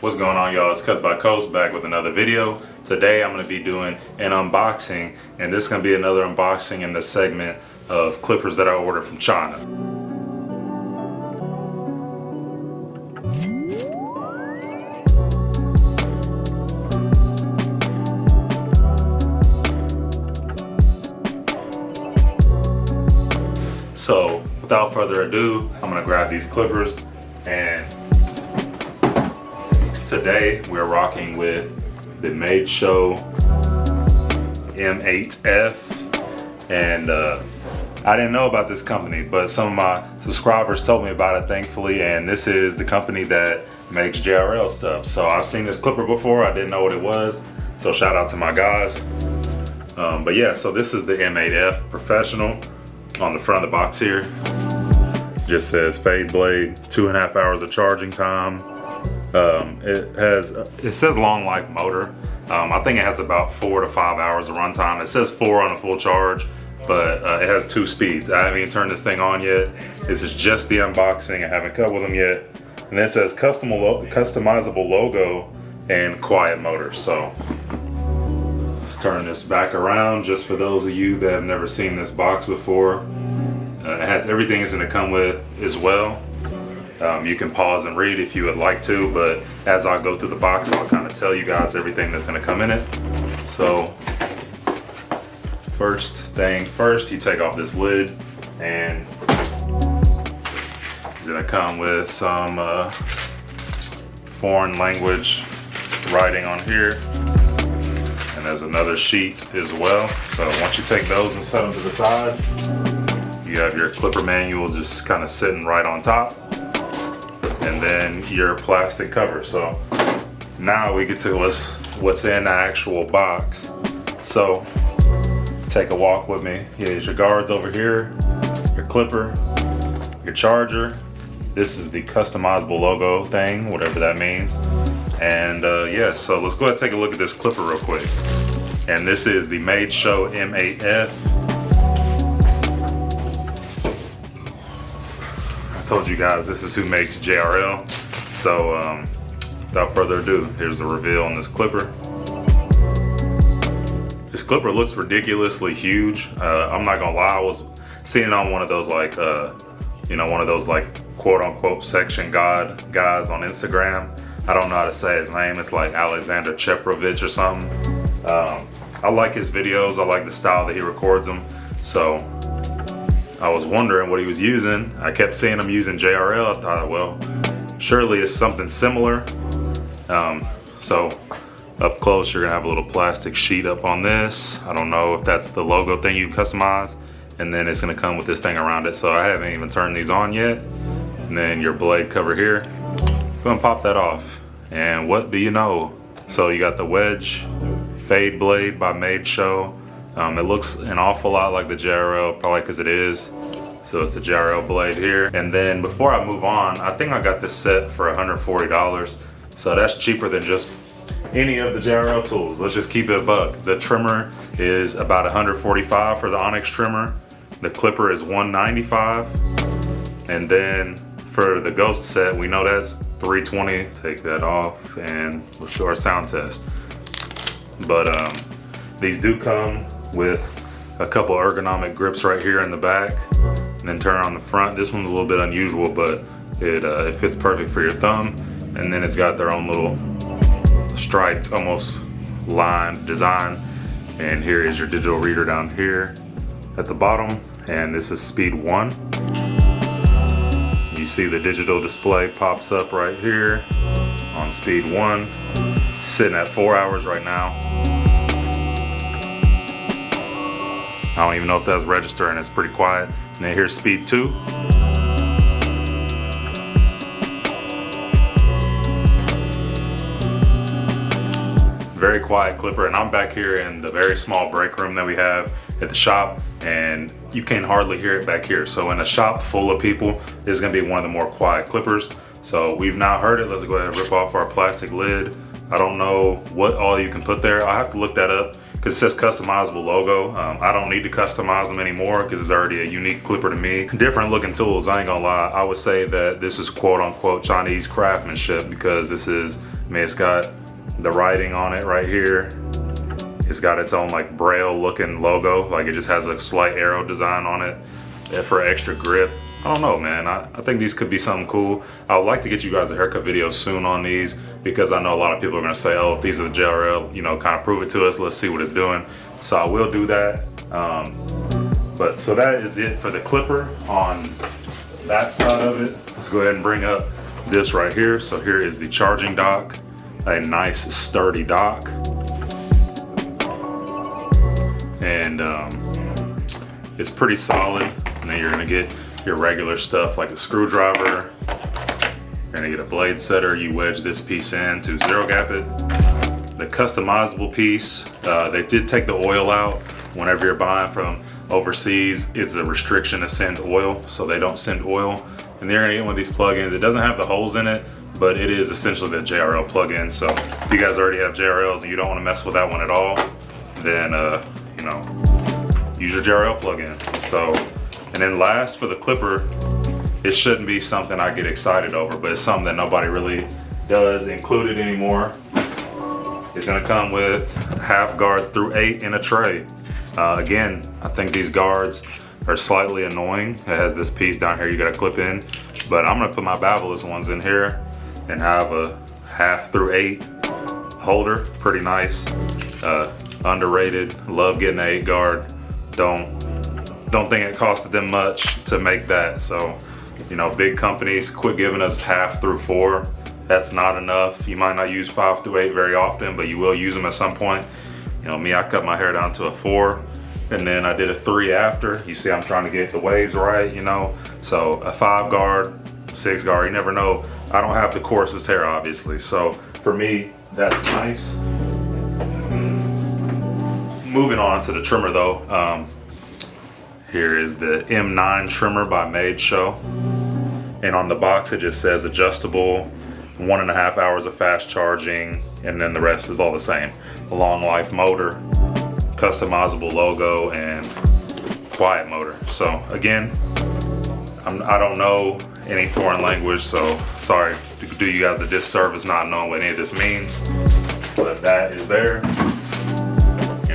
What's going on, y'all? It's CutsbyCoast back with another video. Today I'm going to be doing an unboxing, and this is going to be another unboxing in the segment of clippers that I ordered from China. So without further ado, I'm going to grab these clippers, and today we're rocking with the Madeshow M8F, and I didn't know about this company, but some of my subscribers told me about it, thankfully, and this is the company that makes JRL stuff. So I've seen this clipper before, I didn't know what it was, so shout out to my guys. But yeah, so this is the M8F Professional. On the front of the box here, just says fade blade, 2.5 hours of charging time. It says long life motor. I think it has about 4 to 5 hours of runtime. It says 4 on a full charge, but it has 2 speeds. I haven't even turned this thing on yet. This is just the unboxing. I haven't cut with them yet. And then it says customizable logo and quiet motor. So let's turn this back around just for those of you that have never seen this box before. It has everything it's going to come with as well. You can pause and read if you would like to, but as I go through the box, I'll kind of tell you guys everything that's going to come in it. So first thing first, you take off this lid, and it's going to come with some foreign language writing on here. And there's another sheet as well. So once you take those and set them to the side, you have your clipper manual just kind of sitting right on top, and then your plastic cover. So now we get to what's in the actual box. So take a walk with me. Here's your guards over here, your clipper, your charger. This is the customizable logo thing, whatever that means. And yeah, so let's go ahead and take a look at this clipper real quick. And this is the Madeshow M8F. I told you guys this is who makes JRL. So without further ado, here's the reveal on this clipper. This clipper looks ridiculously huge. I'm not gonna lie, I was seeing it on one of those like, one of those like quote unquote section god guys on Instagram. I don't know how to say his name. It's like Alexander Cheprovich or something. I like his videos. I like the style that he records them. So I was wondering what he was using. I kept seeing him using JRL. I thought, well, surely it's something similar. So up close, you're gonna have a little plastic sheet up on this. I don't know if that's the logo thing you customize. And then it's gonna come with this thing around it. So I haven't even turned these on yet. And then your blade cover here. Go and pop that off, and what do you know? So you got the wedge fade blade by Madeshow. It looks an awful lot like the JRL, probably because it is. So it's the JRL blade here. And then before I move on, I think I got this set for $140. So that's cheaper than just any of the JRL tools. Let's just keep it a buck. The trimmer is about $145 for the Onyx trimmer. The clipper is $195. And then for the Ghost set, we know that's $320. Take that off and let's do our sound test. But these do come with a couple ergonomic grips right here in the back, and then turn on the front. This one's a little bit unusual, but it fits perfect for your thumb. And then it's got their own little striped, almost lined design. And here is your digital reader down here at the bottom, and this is speed 1. You see the digital display pops up right here on speed 1, sitting at 4 hours right now. I don't even know if that's registering, it's pretty quiet. And then here's speed 2. Very quiet clipper, and I'm back here in the very small break room that we have at the shop, and you can hardly hear it back here. So in a shop full of people, this is gonna be one of the more quiet clippers. So we've now heard it. Let's go ahead and rip off our plastic lid. I don't know what all you can put there. I'll have to look that up because it says customizable logo. I don't need to customize them anymore because it's already a unique clipper to me. Different looking tools, I ain't gonna lie. I would say that this is quote unquote Chinese craftsmanship because this is I mean, it's got the writing on it right here. It's got its own like braille looking logo, like it just has a slight arrow design on it for extra grip. I don't know, man. I think these could be something cool. I would like to get you guys a haircut video soon on these, because I know a lot of people are gonna say, oh, if these are the JRL, you know, kind of prove it to us, let's see what it's doing. So I will do that. But so that is it for the clipper on that side of it. Let's go ahead and bring up this right here. So here is the charging dock, a nice sturdy dock. And it's pretty solid. And then you're gonna get your regular stuff like a screwdriver. You're gonna get a blade setter. You wedge this piece in to zero gap it. The customizable piece, they did take the oil out. Whenever you're buying from overseas, it's a restriction to send oil, so they don't send oil. And they're gonna get one of these plugins. It doesn't have the holes in it, but it is essentially the JRL plugin. So if you guys already have JRLs and you don't wanna mess with that one at all, then you know, use your JRL plugin. So, and then last for the clipper, it shouldn't be something I get excited over, but it's something that nobody really does include it anymore. It's gonna come with half guard through 8 in a tray. Again, I think these guards are slightly annoying. It has this piece down here you gotta clip in, but I'm gonna put my bevel-less ones in here and have a half through 8 holder. Pretty nice. Underrated. Love getting an 8 guard. Don't think it costed them much to make that. So, you know, big companies quit giving us half through 4. That's not enough. You might not use 5 through 8 very often, but you will use them at some point. You know, me, I cut my hair down to a 4, and then I did a 3 after. You see, I'm trying to get the waves right, you know. So a 5 guard, 6 guard, you never know. I don't have the coarsest hair, obviously. So for me, that's nice. Moving on to the trimmer though, here is the M9 Trimmer by Madeshow. And on the box it just says adjustable, 1.5 hours of fast charging, and then the rest is all the same. A long life motor, customizable logo, and quiet motor. So again, I don't know any foreign language, so sorry to do you guys a disservice not knowing what any of this means, but that is there.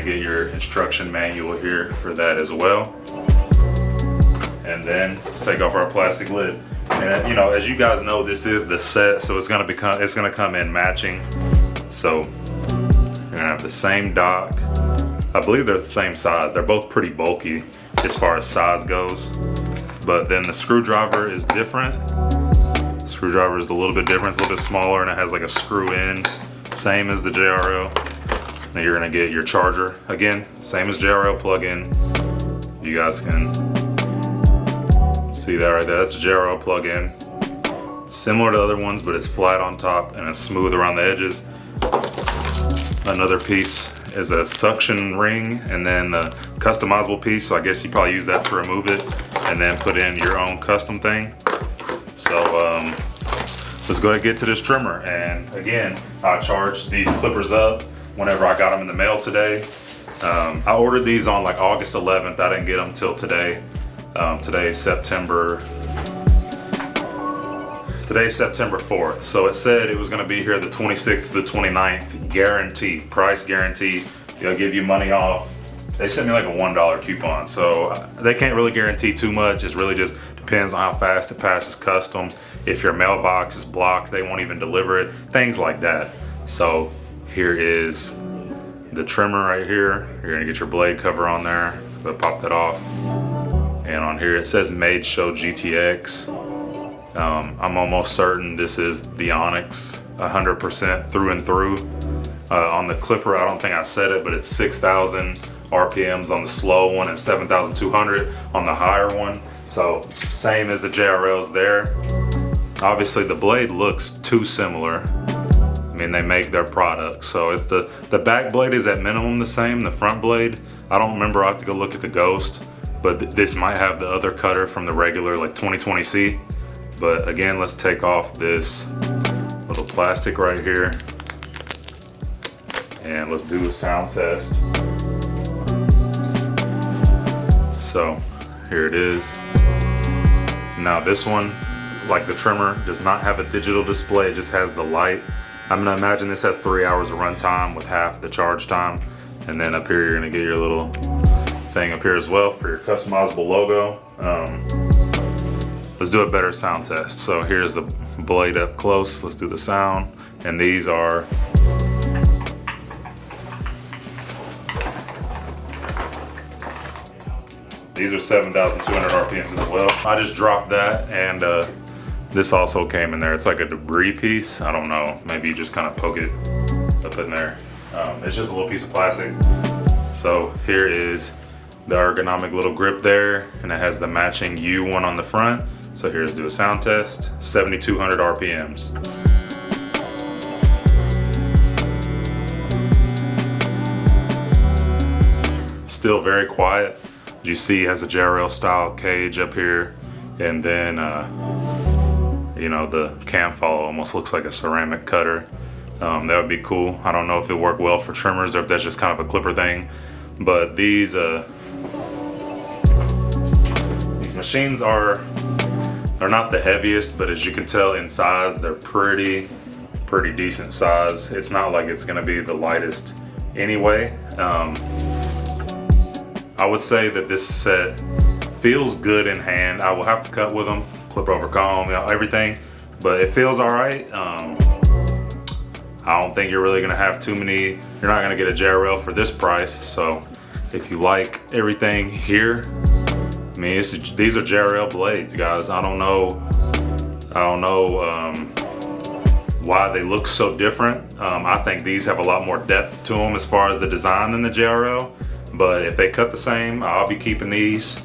Get your instruction manual here for that as well. And then let's take off our plastic lid. And you know, as you guys know, this is the set, so it's gonna come in matching. So you're gonna have the same dock. I believe they're the same size. They're both pretty bulky as far as size goes. But then the screwdriver is different. Screwdriver is a little bit different. It's a little bit smaller and it has like a screw in, same as the JRL. Now you're gonna get your charger. Again, same as JRL plug-in. You guys can see that right there. That's a JRL plug-in. Similar to other ones, but it's flat on top and it's smooth around the edges. Another piece is a suction ring, and then the customizable piece. So I guess you probably use that to remove it and then put in your own custom thing. So let's go ahead and get to this trimmer. And again, I charged these clippers up whenever I got them in the mail today. I ordered these on like August 11th. I didn't get them till today. Today's September 4th. So it said it was gonna be here the 26th to the 29th, guaranteed, price guarantee. They'll give you money off. They sent me like a $1 coupon. So they can't really guarantee too much. It really just depends on how fast it passes customs. If your mailbox is blocked, they won't even deliver it, things like that. So here is the trimmer right here. You're gonna get your blade cover on there. So go pop that off. And on here it says Madeshow GTX. I'm almost certain this is the Onyx 100% through and through. On the clipper, I don't think I said it, but it's 6,000 RPMs on the slow one and 7,200 on the higher one. So same as the JRLs there. Obviously the blade looks too similar. I mean, they make their products. So it's the back blade is at minimum the same. The front blade, I don't remember. I have to go look at the Ghost, but this might have the other cutter from the regular like 2020C. But again, let's take off this little plastic right here and let's do a sound test. So here it is. Now this one, like the trimmer, does not have a digital display. It just has the light. I'm gonna imagine this has 3 hours of run time with half the charge time. And then up here, you're gonna get your little thing up here as well for your customizable logo. Let's do a better sound test. So here's the blade up close. Let's do the sound. And these are These are 7,200 RPMs as well. I just dropped that, and this also came in there. It's like a debris piece. I don't know, maybe you just kind of poke it up in there. It's just a little piece of plastic. So here is the ergonomic little grip there, and it has the matching U one on the front. So here's do a sound test, 7,200 RPMs. Still very quiet. You see it has a JRL style cage up here, and then you know, the cam follow almost looks like a ceramic cutter. That would be cool. I don't know if it worked well for trimmers or if that's just kind of a clipper thing, but these machines they're not the heaviest, but as you can tell in size, they're pretty decent size. It's not like it's gonna be the lightest anyway. I would say that this set feels good in hand. I will have to cut with them, clip over comb, you know, everything, but it feels all right. I don't think you're really gonna have too many, you're not gonna get a JRL for this price. So if you like everything here, I mean, these are JRL blades, guys. I don't know why they look so different. I think these have a lot more depth to them as far as the design than the JRL. But if they cut the same, I'll be keeping these,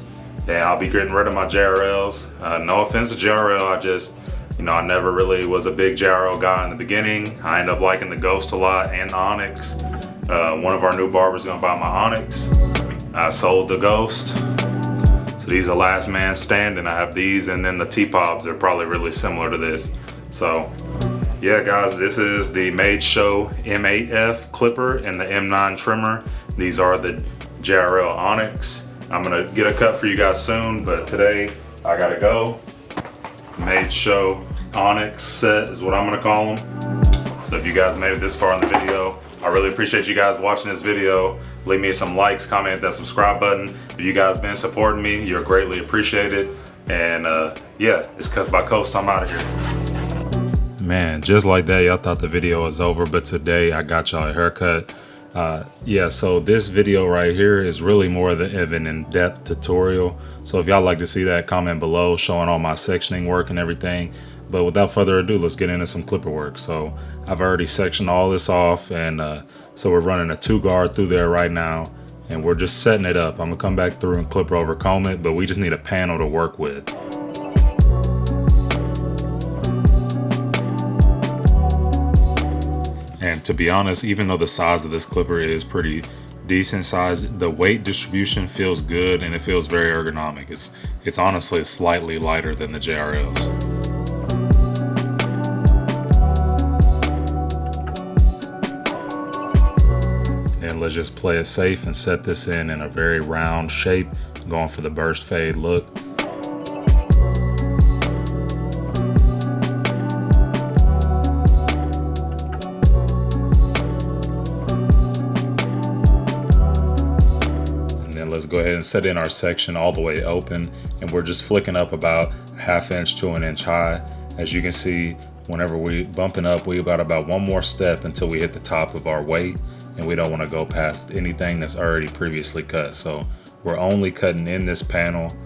and I'll be getting rid of my JRLs. No offense to JRL, I just, you know, I never really was a big JRL guy in the beginning. I ended up liking the Ghost a lot and the Onyx. One of our new barbers gonna buy my Onyx. I sold the Ghost. So these are last man standing. I have these, and then the T-Pobs are probably really similar to this. So yeah, guys, this is the Madeshow M8F Clipper and the M9 Trimmer. These are the JRL Onyx. I'm gonna get a cut for you guys soon, but today I gotta go. Madeshow Onyx set is what I'm gonna call them. So if you guys made it this far in the video, I really appreciate you guys watching this video. Leave me some likes, comment that subscribe button. If you guys been supporting me, you're greatly appreciated. And yeah, it's CutsbyCoast, I'm out of here. Man, just like that, y'all thought the video was over, but today I got y'all a haircut. Yeah, so this video right here is really more of an in-depth tutorial. So if y'all like to see that, comment below showing all my sectioning work and everything. But without further ado, let's get into some clipper work. So I've already sectioned all this off, and so we're running a 2-guard through there right now, and we're just setting it up. I'm gonna come back through and clipper over comb it, but we just need a panel to work with. And to be honest, even though the size of this clipper is pretty decent size, the weight distribution feels good and it feels very ergonomic. It's honestly slightly lighter than the JRLs. And let's just play it safe and set this in a very round shape, going for the burst fade look. Let's go ahead and set in our section all the way open, and we're just flicking up about a ½ inch to an inch high. As you can see, whenever we bumping up, we about one more step until we hit the top of our weight, and we don't want to go past anything that's already previously cut. So we're only cutting in this panel,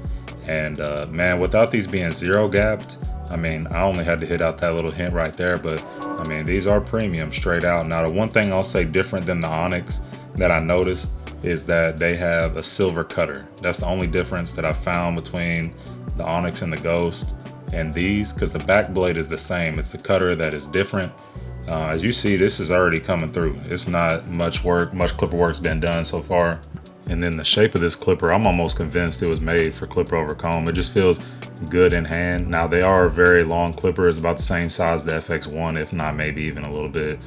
and man, without these being zero gapped, I mean, I only had to hit out that little hint right there, but I mean, these are premium straight out. Now, the one thing I'll say different than the Onyx that I noticed is that they have a silver cutter. That's the only difference that I found between the Onyx and the Ghost and these, because the back blade is the same. It's the cutter that is different. As you see, this is already coming through. It's not much clipper work's been done so far. And then the shape of this clipper, I'm almost convinced it was made for clipper over comb. It just feels good in hand. Now, they are a very long clipper. It's about the same size as the FX1, if not maybe even a little bit.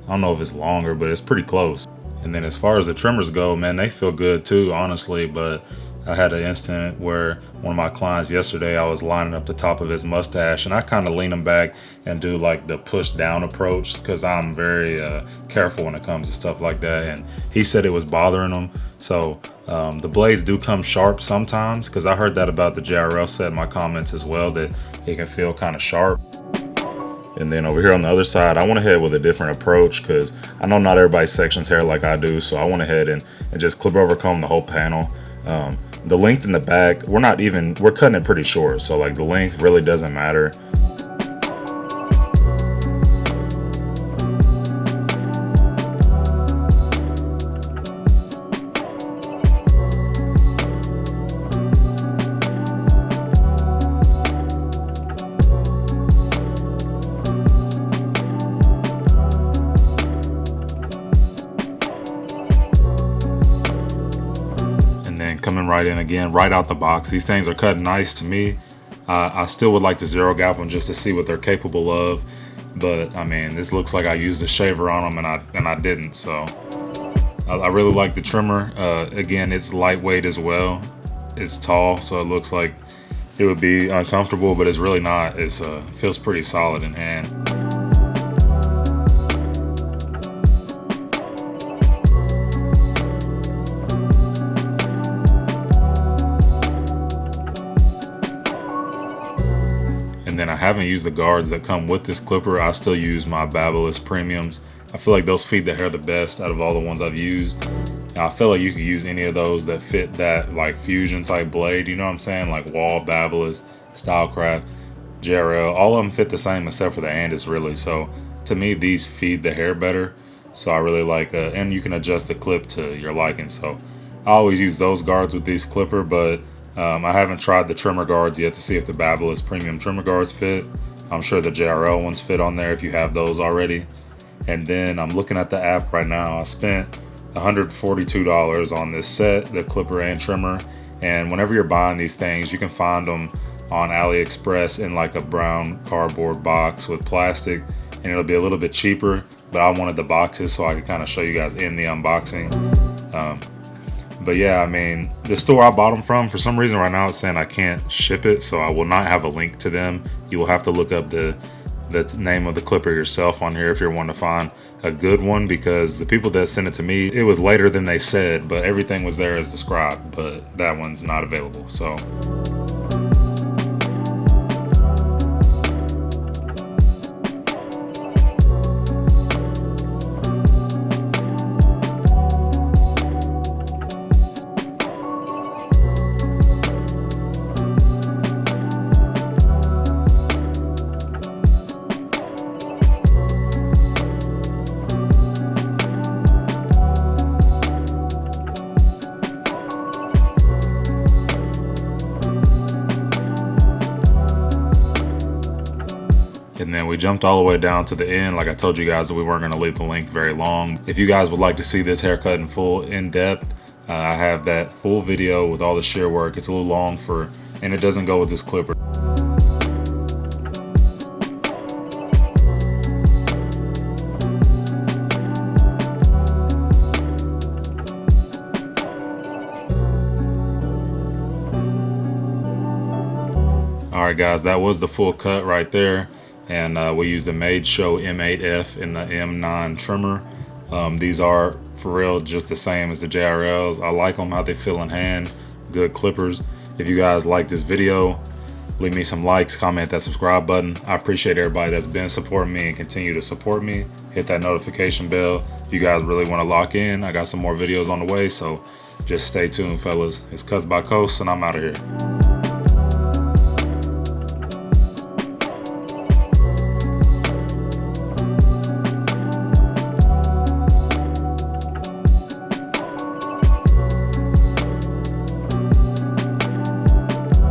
I don't know if it's longer, but it's pretty close. And then as far as the trimmers go, man, they feel good too, honestly. But I had an incident where one of my clients yesterday, I was lining up the top of his mustache, and I kind of lean him back and do like the push down approach because I'm very careful when it comes to stuff like that. And he said it was bothering him. So the blades do come sharp sometimes, because I heard that about the JRL set in my comments as well, that it can feel kind of sharp. And then over here on the other side, I went ahead with a different approach because I know not everybody sections hair like I do. So I went ahead and just clip over comb the whole panel. The length in the back, we're cutting it pretty short. So like the length really doesn't matter. Coming right in again, right out the box. These things are cut nice to me. I still would like to zero gap them just to see what they're capable of. But I mean, this looks like I used a shaver on them and I didn't. So I really like the trimmer. Again, it's lightweight as well. It's tall, so it looks like it would be uncomfortable, but it's really not. It feels pretty solid in hand. And then I haven't used the guards that come with this clipper. I still use my Babyliss Premiums. I feel like those feed the hair the best out of all the ones I've used. And I feel like you could use any of those that fit that like fusion type blade, you know what I'm saying? Like Wall, Babyliss, Stylecraft, JRL, all of them fit the same except for the Andis really. So to me, these feed the hair better. So I really like, and you can adjust the clip to your liking. So I always use those guards with these clipper, but I haven't tried the trimmer guards yet to see if the Babyliss Premium trimmer guards fit. I'm sure the JRL ones fit on there if you have those already. And then I'm looking at the app right now. I spent $142 on this set, the clipper and trimmer. And whenever you're buying these things, you can find them on AliExpress in like a brown cardboard box with plastic, and it'll be a little bit cheaper. But I wanted the boxes so I could kind of show you guys in the unboxing. But yeah, I mean, the store I bought them from, for some reason right now it's saying I can't ship it, so I will not have a link to them. You will have to look up the name of the clipper yourself on here if you're wanting to find a good one, because the people that sent it to me, it was later than they said, but everything was there as described, but that one's not available. So and then we jumped all the way down to the end. Like I told you guys that we weren't going to leave the length very long. If you guys would like to see this haircut in full, in depth, I have that full video with all the shear work. It's a little long and it doesn't go with this clipper. Alright guys, that was the full cut right there. And we use the Madeshow M8F in the M9 Trimmer. These are, for real, just the same as the JRLs. I like them, how they feel in hand. Good clippers. If you guys like this video, leave me some likes, comment that subscribe button. I appreciate everybody that's been supporting me and continue to support me. Hit that notification bell. If you guys really want to lock in, I got some more videos on the way, so just stay tuned, fellas. It's CutsbyCoast, and I'm out of here.